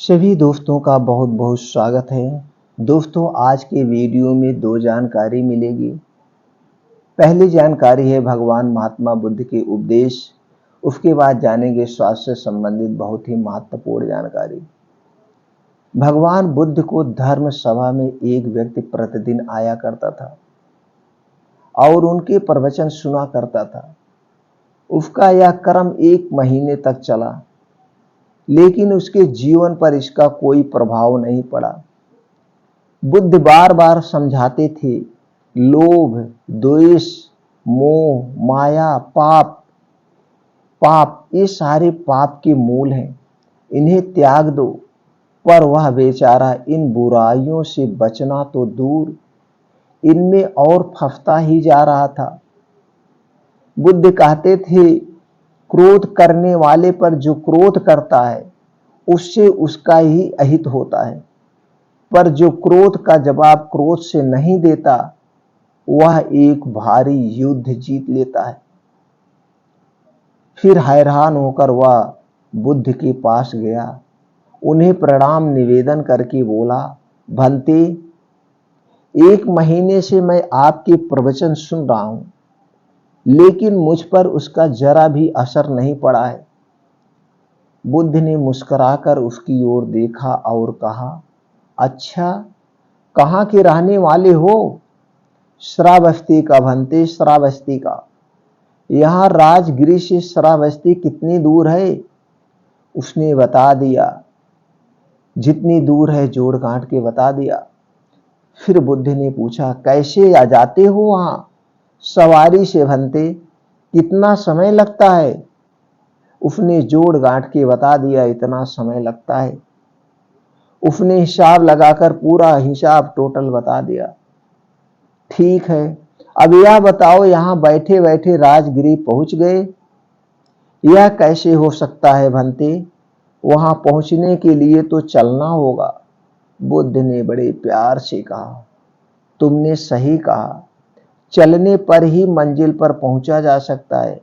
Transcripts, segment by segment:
सभी दोस्तों का बहुत बहुत स्वागत है। दोस्तों, आज के वीडियो में दो जानकारी मिलेगी। पहली जानकारी है भगवान महात्मा बुद्ध के उपदेश। उसके बाद जानेंगे स्वास्थ्य से संबंधित बहुत ही महत्वपूर्ण जानकारी। भगवान बुद्ध को धर्म सभा में एक व्यक्ति प्रतिदिन आया करता था और उनके प्रवचन सुना करता था। उसका यह क्रम 1 महीने तक चला, लेकिन उसके जीवन पर इसका कोई प्रभाव नहीं पड़ा। बुद्ध बार बार समझाते थे, लोभ, द्वेष, मोह, माया, पाप ये सारे पाप के मूल हैं। इन्हें त्याग दो। पर वह बेचारा इन बुराइयों से बचना तो दूर, इनमें और फंसता ही जा रहा था। बुद्ध कहते थे, क्रोध करने वाले पर जो क्रोध करता है उससे उसका ही अहित होता है, पर जो क्रोध का जवाब क्रोध से नहीं देता वह एक भारी युद्ध जीत लेता है। फिर हैरान होकर वह बुद्ध के पास गया, उन्हें प्रणाम निवेदन करके बोला, भंते, 1 महीने से मैं आपके प्रवचन सुन रहा हूं, लेकिन मुझ पर उसका जरा भी असर नहीं पड़ा है। बुद्ध ने मुस्कुराकर उसकी ओर देखा और कहा, अच्छा, कहाँ के रहने वाले हो? श्रावस्ती का भंते, श्रावस्ती का। यहाँ राजगिरी से श्रावस्ती कितनी दूर है? उसने बता दिया, जितनी दूर है जोड़ गांठ के बता दिया। फिर बुद्ध ने पूछा, कैसे आ जाते हो वहां? सवारी से भंते। कितना समय लगता है? उसने जोड़ गांठ के बता दिया, इतना समय लगता है। उसने हिसाब लगाकर पूरा हिसाब टोटल बता दिया। ठीक है, अब यह बताओ, यहां बैठे बैठे राजगिरी पहुंच गए? यह कैसे हो सकता है भंते? वहां पहुंचने के लिए तो चलना होगा। बुद्ध ने बड़े प्यार से कहा, तुमने सही कहा, चलने पर ही मंजिल पर पहुंचा जा सकता है।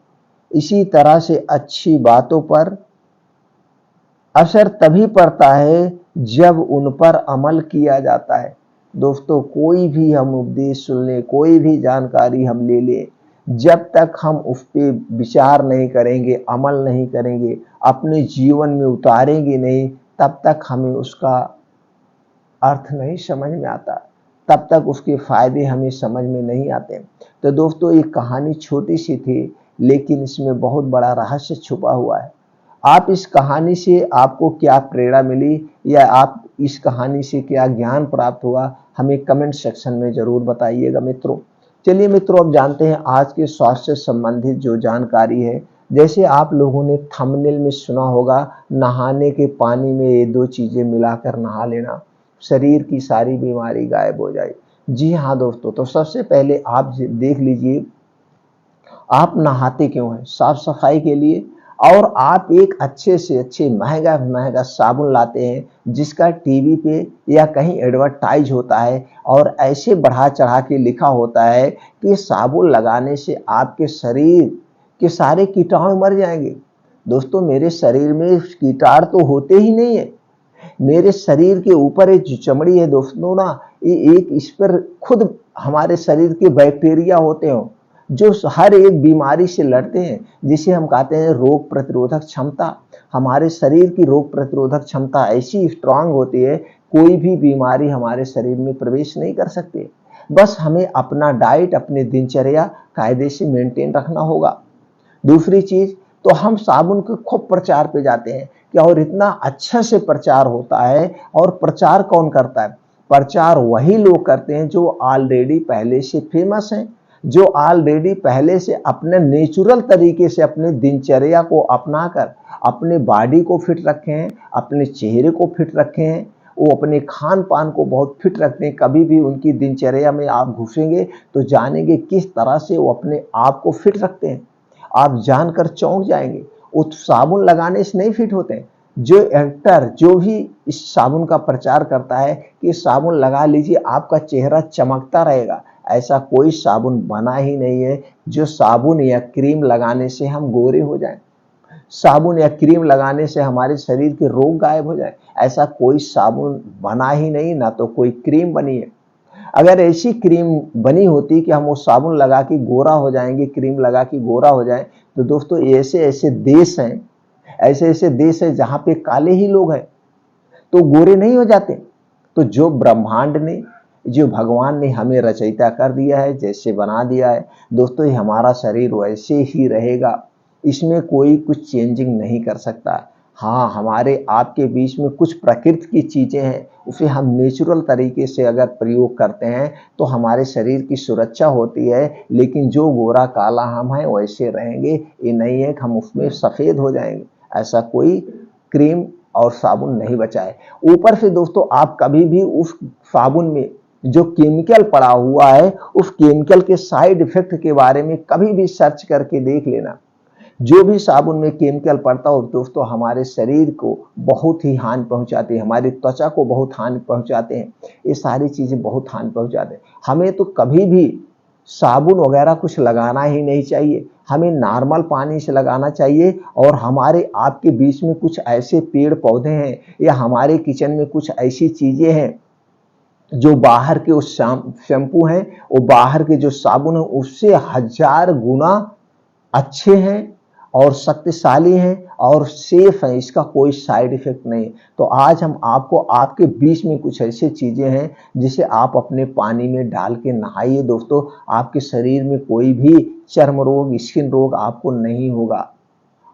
इसी तरह से अच्छी बातों पर असर तभी पड़ता है जब उन पर अमल किया जाता है। दोस्तों, कोई भी हम उपदेश सुन लें, कोई भी जानकारी हम ले लें, जब तक हम उस पे विचार नहीं करेंगे, अमल नहीं करेंगे, अपने जीवन में उतारेंगे नहीं, तब तक हमें उसका अर्थ नहीं समझ में आता, तब तक उसके फायदे हमें समझ में नहीं आते। तो दोस्तों, ये कहानी छोटी सी थी, लेकिन इसमें बहुत बड़ा रहस्य छुपा हुआ है। आप इस कहानी से आपको क्या प्रेरणा मिली या आप इस कहानी से क्या ज्ञान प्राप्त हुआ, हमें कमेंट सेक्शन में जरूर बताइएगा मित्रों। चलिए मित्रों, अब जानते हैं आज के स्वास्थ्य से संबंधित जो जानकारी है। जैसे आप लोगों ने थंबनेल में सुना होगा, नहाने के पानी में ये 2 चीजें मिलाकर नहा लेना, शरीर की सारी बीमारी गायब हो जाए। जी हाँ दोस्तों, तो सबसे पहले आप देख लीजिए, आप नहाते क्यों हैं? साफ सफाई के लिए। और आप एक अच्छे से अच्छे महंगा महंगा साबुन लाते हैं जिसका टीवी पे या कहीं एडवर्टाइज होता है और ऐसे बढ़ा चढ़ा के लिखा होता है कि साबुन लगाने से आपके शरीर के सारे कीटाणु मर जाएंगे। दोस्तों, मेरे शरीर में कीटाणु तो होते ही नहीं है। मेरे शरीर के ऊपर एक जो चमड़ी है दोस्तों ना, ये एक इस पर खुद हमारे शरीर के बैक्टीरिया होते हैं जो हर एक बीमारी से लड़ते हैं, जिसे हम कहते हैं रोग प्रतिरोधक क्षमता। हमारे शरीर की रोग प्रतिरोधक क्षमता ऐसी स्ट्रांग होती है, कोई भी बीमारी हमारे शरीर में प्रवेश नहीं कर सकती। बस हमें अपना डाइट, अपने दिनचर्या कायदे से मेंटेन रखना होगा। दूसरी चीज, तो हम साबुन के खूब प्रचार पे जाते हैं कि और इतना अच्छा से प्रचार होता है। और प्रचार कौन करता है? प्रचार वही लोग करते हैं जो ऑलरेडी पहले से फेमस हैं, जो ऑलरेडी पहले से अपने नेचुरल तरीके से अपने दिनचर्या को अपनाकर अपने बॉडी को फिट रखे हैं, अपने चेहरे को फिट रखे हैं, वो अपने खान पान को बहुत फिट रखते हैं। कभी भी उनकी दिनचर्या में आप घुसेंगे तो जानेंगे किस तरह से वो अपने आप को फिट रखते हैं। आप जानकर चौंक जाएंगे। वो साबुन लगाने से नहीं फिट होते हैं। जो एक्टर जो भी इस साबुन का प्रचार करता है कि साबुन लगा लीजिए आपका चेहरा चमकता रहेगा, ऐसा कोई साबुन बना ही नहीं है जो साबुन या क्रीम लगाने से हम गोरे हो जाएं। साबुन या क्रीम लगाने से हमारे शरीर के रोग गायब हो जाए। ऐसा कोई साबुन बना ही नहीं, ना तो कोई क्रीम बनी है। अगर ऐसी क्रीम बनी होती कि हम वो साबुन लगा के गोरा हो जाएंगे, क्रीम लगा के गोरा हो जाए, तो दोस्तों ऐसे ऐसे देश हैं, ऐसे ऐसे देश हैं जहां पे काले ही लोग हैं तो गोरे नहीं हो जाते। तो जो ब्रह्मांड ने, जो भगवान ने हमें रचयिता कर दिया है, जैसे बना दिया है दोस्तों, ये हमारा शरीर वैसे ही रहेगा, इसमें कोई कुछ चेंजिंग नहीं कर सकता। हाँ, हमारे आपके बीच में कुछ प्रकृति की चीजें हैं, उसे हम नेचुरल तरीके से अगर प्रयोग करते हैं तो हमारे शरीर की सुरक्षा होती है। लेकिन जो गोरा काला हम हैं वैसे रहेंगे, ये नहीं है कि हम उसमें सफेद हो जाएंगे। ऐसा कोई क्रीम और साबुन नहीं बचा है। ऊपर से दोस्तों आप कभी भी उस साबुन में जो केमिकल पड़ा हुआ है, उस केमिकल के साइड इफेक्ट के बारे में कभी भी सर्च करके देख लेना। जो भी साबुन में केमिकल पड़ता हो दोस्तों, हमारे शरीर को बहुत ही हानि पहुंचाते हैं, हमारी त्वचा को बहुत हानि पहुंचाते हैं, ये सारी चीजें बहुत हानि पहुंचाते हैं। हमें तो कभी भी साबुन वगैरह कुछ लगाना ही नहीं चाहिए, हमें नॉर्मल पानी से लगाना चाहिए। और हमारे आपके बीच में कुछ ऐसे पेड़ पौधे हैं या हमारे किचन में कुछ ऐसी चीजें हैं जो बाहर के उस शैम्पू हैं, वो बाहर के जो साबुन है उससे 1000 गुना अच्छे हैं और शक्तिशाली हैं और सेफ हैं, इसका कोई साइड इफेक्ट नहीं। तो आज हम आपको, आपके बीच में कुछ ऐसी चीजें हैं जिसे आप अपने पानी में डाल के नहाइए दोस्तों, आपके शरीर में कोई भी चर्म रोग, स्किन रोग आपको नहीं होगा।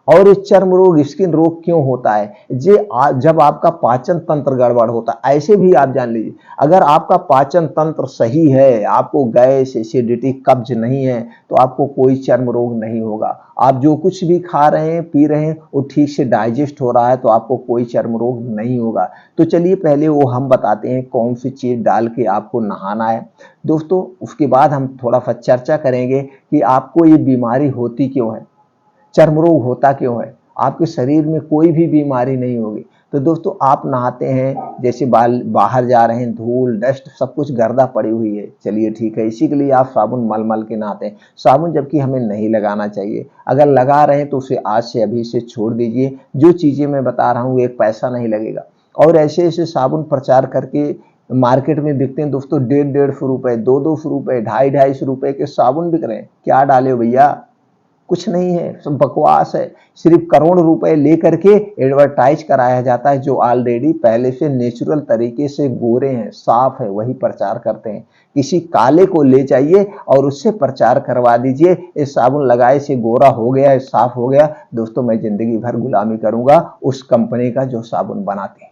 और ये चर्म रोग, स्किन रोग क्यों होता है? जब आपका पाचन तंत्र गड़बड़ होता है। ऐसे भी आप जान लीजिए, अगर आपका पाचन तंत्र सही है, आपको गैस, एसिडिटी, कब्ज नहीं है, तो आपको कोई चर्म रोग नहीं होगा। आप जो कुछ भी खा रहे हैं, पी रहे हैं, वो ठीक से डाइजेस्ट हो रहा है, तो आपको कोई चर्म रोग नहीं होगा। तो चलिए पहले वो हम बताते हैं कौन सी चीज डाल के आपको नहाना है दोस्तों। उसके बाद हम थोड़ा सा चर्चा करेंगे कि आपको ये बीमारी होती क्यों है, चर्म रोग होता क्यों है। आपके शरीर में कोई भी बीमारी नहीं होगी। तो दोस्तों आप नहाते हैं, जैसे बाहर जा रहे हैं, धूल डस्ट सब कुछ गर्दा पड़ी हुई है, चलिए ठीक है, इसी के लिए आप साबुन मल मल के नहाते हैं। साबुन जबकि हमें नहीं लगाना चाहिए, अगर लगा रहे हैं तो उसे आज से अभी से छोड़ दीजिए। जो चीजें मैं बता रहा हूँ एक पैसा नहीं लगेगा। और ऐसे ऐसे साबुन प्रचार करके मार्केट में बिकते हैं दोस्तों, 150-150 रुपए, 200-200 रुपए, 250-250 रुपए के साबुन बिक रहे हैं। क्या डाले हो भैया? कुछ नहीं है, सब बकवास है। सिर्फ करोड़ रुपए लेकर के एडवर्टाइज कराया जाता है, जो ऑलरेडी पहले से नेचुरल तरीके से गोरे हैं, साफ है, वही प्रचार करते हैं। किसी काले को ले जाइए और उससे प्रचार करवा दीजिए, इस साबुन लगाए से गोरा हो गया, साफ हो गया। दोस्तों मैं जिंदगी भर गुलामी करूंगा उस कंपनी का जो साबुन बनाते हैं।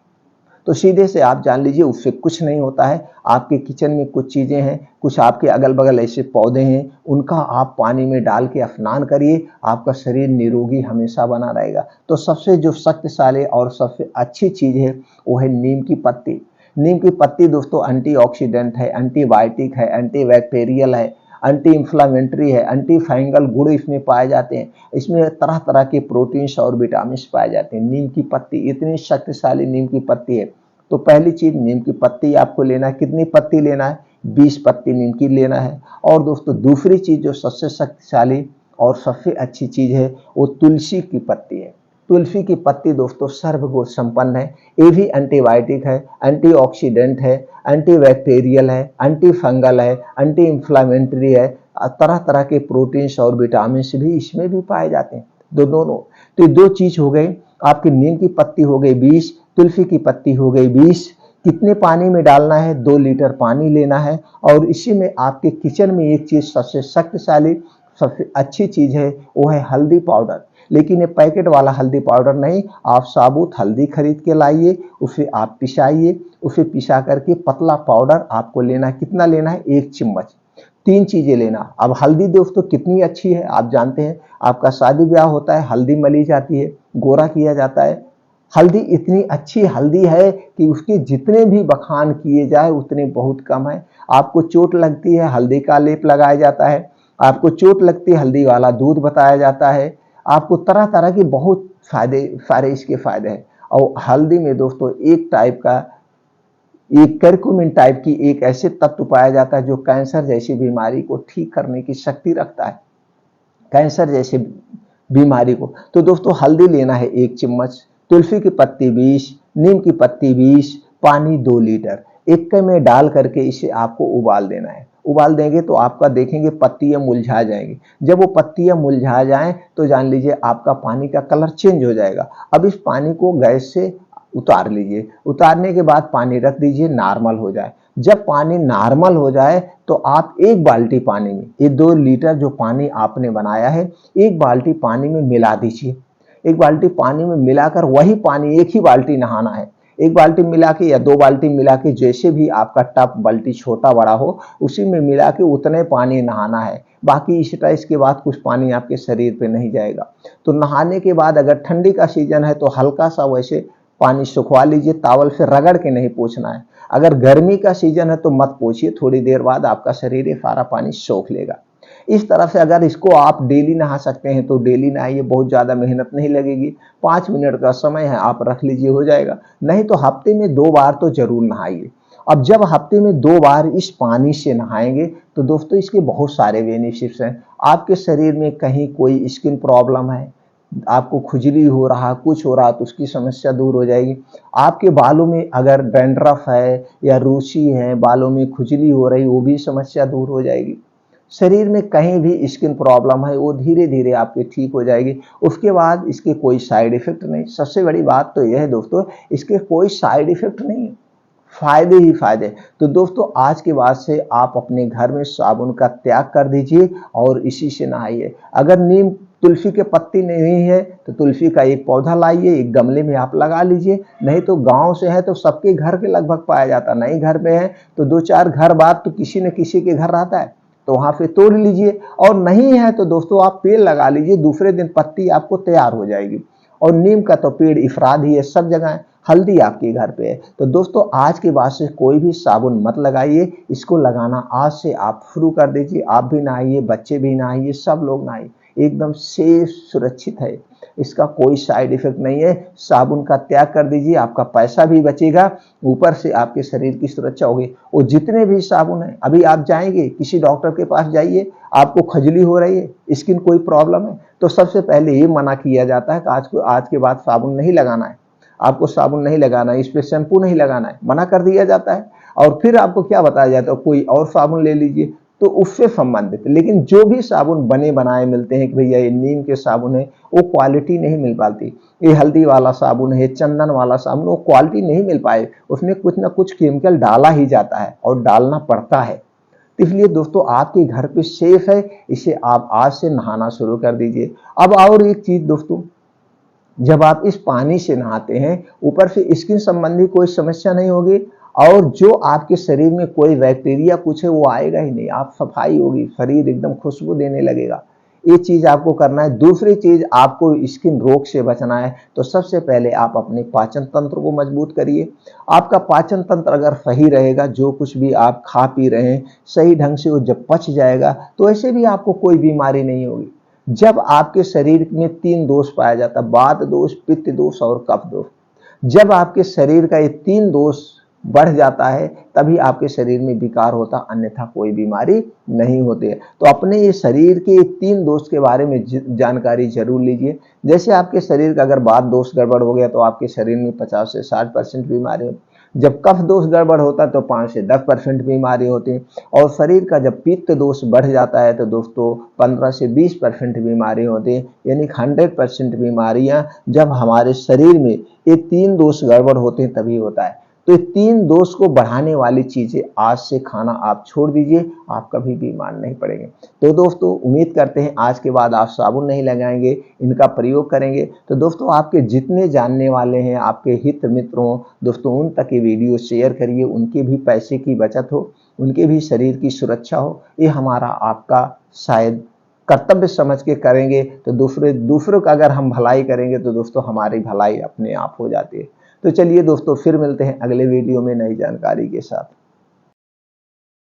तो सीधे से आप जान लीजिए उससे कुछ नहीं होता है। आपके किचन में कुछ चीजें हैं, कुछ आपके अगल बगल ऐसे पौधे हैं, उनका आप पानी में डाल के स्नान करिए, आपका शरीर निरोगी हमेशा बना रहेगा। तो सबसे जो शक्तिशाली और सबसे अच्छी चीज है वो है नीम की पत्ती। नीम की पत्ती दोस्तों एंटीऑक्सीडेंट है, एंटीबायोटिक है, एंटीबैक्टीरियल है, एंटी इंफ्लामेटरी है, एंटी फंगल गुण इसमें पाए जाते हैं। इसमें तरह तरह के प्रोटीन्स और विटामिन पाए जाते हैं। नीम की पत्ती इतनी शक्तिशाली नीम की पत्ती है। तो पहली चीज नीम की पत्ती आपको लेना है। कितनी पत्ती लेना है? 20 पत्ती नीम की लेना है। और दोस्तों दूसरी चीज जो सबसे शक्तिशाली और सबसे अच्छी चीज है वो तुलसी की पत्ती है। तुलसी की पत्ती दोस्तों सर्वगुण संपन्न है, ये भी एंटीबायोटिक है, एंटीऑक्सीडेंट है, एंटीबैक्टीरियल है, एंटी फंगल है, एंटी इंफ्लामेटरी है, तरह तरह के प्रोटीन्स और विटामिन भी इसमें भी पाए जाते हैं। दोनों तो ये दो चीज हो गई। आपकी नीम की पत्ती हो गई 20, तुलसी की पत्ती हो गई 20। कितने पानी में डालना है? 2 लीटर पानी लेना है। और इसी में आपके किचन में एक चीज सबसे शक्तिशाली, सबसे अच्छी चीज है, वो है हल्दी पाउडर। लेकिन ये पैकेट वाला हल्दी पाउडर नहीं, आप साबुत हल्दी खरीद के लाइए, उसे आप पिसाइए, उसे पिसा करके पतला पाउडर आपको लेना है। कितना लेना है? 1 चम्मच। 3 चीजें लेना। अब हल्दी दोस्तों कितनी अच्छी है आप जानते हैं, आपका शादी ब्याह होता है, हल्दी मली जाती है, गोरा किया जाता है। हल्दी इतनी अच्छी हल्दी है कि उसके जितने भी बखान किए जाए उतने बहुत कम है। आपको चोट लगती है, हल्दी का लेप लगाया जाता है। आपको चोट लगती है, हल्दी वाला दूध बताया जाता है। आपको तरह तरह के बहुत फायदे, सारे इसके फायदे हैं। और हल्दी में दोस्तों एक टाइप का, एक करक्यूमिन टाइप की एक ऐसे तत्व पाया जाता है जो कैंसर जैसी बीमारी को ठीक करने की शक्ति रखता है। कैंसर जैसे बीमारी को। तो दोस्तों हल्दी लेना है 1 चम्मच, तुलसी की पत्ती 20, नीम की पत्ती 20, पानी 2 लीटर, एक में डाल करके इसे आपको उबाल देना है। उबाल देंगे तो आपका देखेंगे पत्तियां मुरझा जाएंगी। जब वो पत्तियां मुरझा जाएं तो जान लीजिए आपका पानी का कलर चेंज हो जाएगा। अब इस पानी को गैस से उतार लीजिए। उतारने के बाद पानी रख दीजिए, नॉर्मल हो जाए। जब पानी नॉर्मल हो जाए तो आप 1 बाल्टी पानी में ये 2 लीटर जो पानी आपने बनाया है 1 बाल्टी पानी में मिला दीजिए। 1 बाल्टी पानी में मिलाकर वही पानी 1 ही बाल्टी नहाना है। 1 बाल्टी मिला के या 2 बाल्टी मिला के, जैसे भी आपका टब बाल्टी छोटा बड़ा हो उसी में मिला के उतने पानी नहाना है। बाकी एक्स्ट्रा इसके बाद कुछ पानी आपके शरीर पे नहीं जाएगा। तो नहाने के बाद अगर ठंडी का सीजन है तो हल्का सा वैसे पानी सुखवा लीजिए, टॉवल से रगड़ के नहीं पोंछना है। अगर गर्मी का सीजन है तो मत पोंछिए, थोड़ी देर बाद आपका शरीर ये सारा पानी सोख लेगा। इस तरह से अगर इसको आप डेली नहा सकते हैं तो डेली नहाइए, बहुत ज़्यादा मेहनत नहीं लगेगी, 5 मिनट का समय है, आप रख लीजिए, हो जाएगा। नहीं तो हफ्ते में 2 बार तो जरूर नहाइए। अब जब हफ्ते में 2 बार इस पानी से नहाएंगे तो दोस्तों इसके बहुत सारे बेनिफिट्स हैं। आपके शरीर में कहीं कोई स्किन प्रॉब्लम है, आपको खुजली हो रहा, कुछ हो रहा, तो उसकी समस्या दूर हो जाएगी। आपके बालों में अगर डैंड्रफ है या रूसी है, बालों में खुजली हो रही, वो भी समस्या दूर हो जाएगी। शरीर में कहीं भी स्किन प्रॉब्लम है वो धीरे धीरे आपके ठीक हो जाएगी। उसके बाद इसके कोई साइड इफेक्ट नहीं। सबसे बड़ी बात तो यह है दोस्तों, इसके कोई साइड इफेक्ट नहीं है, फायदे ही फायदे। तो दोस्तों आज के बाद से आप अपने घर में साबुन का त्याग कर दीजिए और इसी से नहाइए। अगर नीम तुलसी के पत्ती नहीं है तो तुलसी का एक पौधा लाइए, एक गमले में आप लगा लीजिए। नहीं तो गांव से है तो सबके घर के लगभग पाया जाता, नहीं घर पे है तो 2-4 घर बाद तो किसी न किसी के घर रहता है, तो वहां पे तोड़ लीजिए। और नहीं है तो दोस्तों आप पेड़ लगा लीजिए, दूसरे दिन पत्ती आपको तैयार हो जाएगी। और नीम का तो पेड़ इफराद ही है, सब जगह है। हल्दी आपके घर पे है। तो दोस्तों आज के बाद से कोई भी साबुन मत लगाइए, इसको लगाना आज से आप शुरू कर दीजिए। आप भी नहाइए, बच्चे भी नहाइए, सब लोग नहाइए, एकदम सेफ सुरक्षित है, इसका कोई साइड इफेक्ट नहीं है। साबुन का त्याग कर दीजिए, आपका पैसा भी बचेगा, ऊपर से आपके शरीर की सुरक्षा होगी। और जितने भी साबुन है, अभी आप जाएंगे किसी डॉक्टर के पास जाइए, आपको खजली हो रही है, स्किन कोई प्रॉब्लम है, तो सबसे पहले ये मना किया जाता है कि आज के बाद साबुन नहीं लगाना है, आपको साबुन नहीं लगाना है, इस पे शैम्पू नहीं लगाना है, मना कर दिया जाता है। और फिर आपको क्या बताया जाता है, कोई और साबुन ले लीजिए, तो उससे संबंधित। लेकिन जो भी साबुन बने बनाए मिलते हैं कि भैया ये नीम के साबुन है, वो क्वालिटी नहीं मिल पाती। ये हल्दी वाला साबुन है, चंदन वाला साबुन, वो क्वालिटी नहीं मिल पाए, उसमें कुछ ना कुछ केमिकल डाला ही जाता है और डालना पड़ता है। इसलिए दोस्तों आपके घर पे सेफ है, इसे आप आज से नहाना शुरू कर दीजिए। अब और एक चीज दोस्तों, जब आप इस पानी से नहाते हैं, ऊपर से स्किन संबंधी कोई समस्या नहीं होगी, और जो आपके शरीर में कोई बैक्टीरिया कुछ है वो आएगा ही नहीं, आप सफाई होगी, शरीर एकदम खुशबू देने लगेगा। ये चीज आपको करना है। दूसरी चीज, आपको स्किन रोग से बचना है तो सबसे पहले आप अपने पाचन तंत्र को मजबूत करिए। आपका पाचन तंत्र अगर सही रहेगा, जो कुछ भी आप खा पी रहे हैं सही ढंग से वो जब पच जाएगा तो ऐसे भी आपको कोई बीमारी नहीं होगी। जब आपके शरीर में 3 दोष पाया जाता है, वात दोष, पित्त दोष और कफ दोष, जब आपके शरीर का ये 3 दोष बढ़ जाता है तभी आपके शरीर में विकार होता, अन्यथा कोई बीमारी नहीं होती है। तो अपने ये शरीर के 3 दोष के बारे में जानकारी जरूर लीजिए। जैसे आपके शरीर का अगर वात दोष गड़बड़ हो गया तो आपके शरीर में 50 से 60% बीमारी होती, जब कफ दोष गड़बड़ होता है तो 5 से 10% बीमारी होती है, और शरीर का जब पित्त दोष बढ़ जाता है तो दोस्तों 15 से 20% बीमारी होती है। यानी 100% बीमारियां जब हमारे शरीर में ये 3 दोष गड़बड़ होते हैं तभी होता है। तो ये 3 दोष को बढ़ाने वाली चीजें आज से खाना आप छोड़ दीजिए, आप कभी बीमार नहीं पड़ेंगे। तो दोस्तों उम्मीद करते हैं आज के बाद आप साबुन नहीं लगाएंगे, इनका प्रयोग करेंगे। तो दोस्तों आपके जितने जानने वाले हैं, आपके हित मित्रों दोस्तों, उन तक ये वीडियो शेयर करिए, उनके भी पैसे की बचत हो, उनके भी शरीर की सुरक्षा हो। ये हमारा आपका शायद कर्तव्य समझ के करेंगे तो दूसरों का अगर हम भलाई करेंगे तो दोस्तों हमारी भलाई अपने आप हो जाती है। तो चलिए दोस्तों फिर मिलते हैं अगले वीडियो में नई जानकारी के साथ।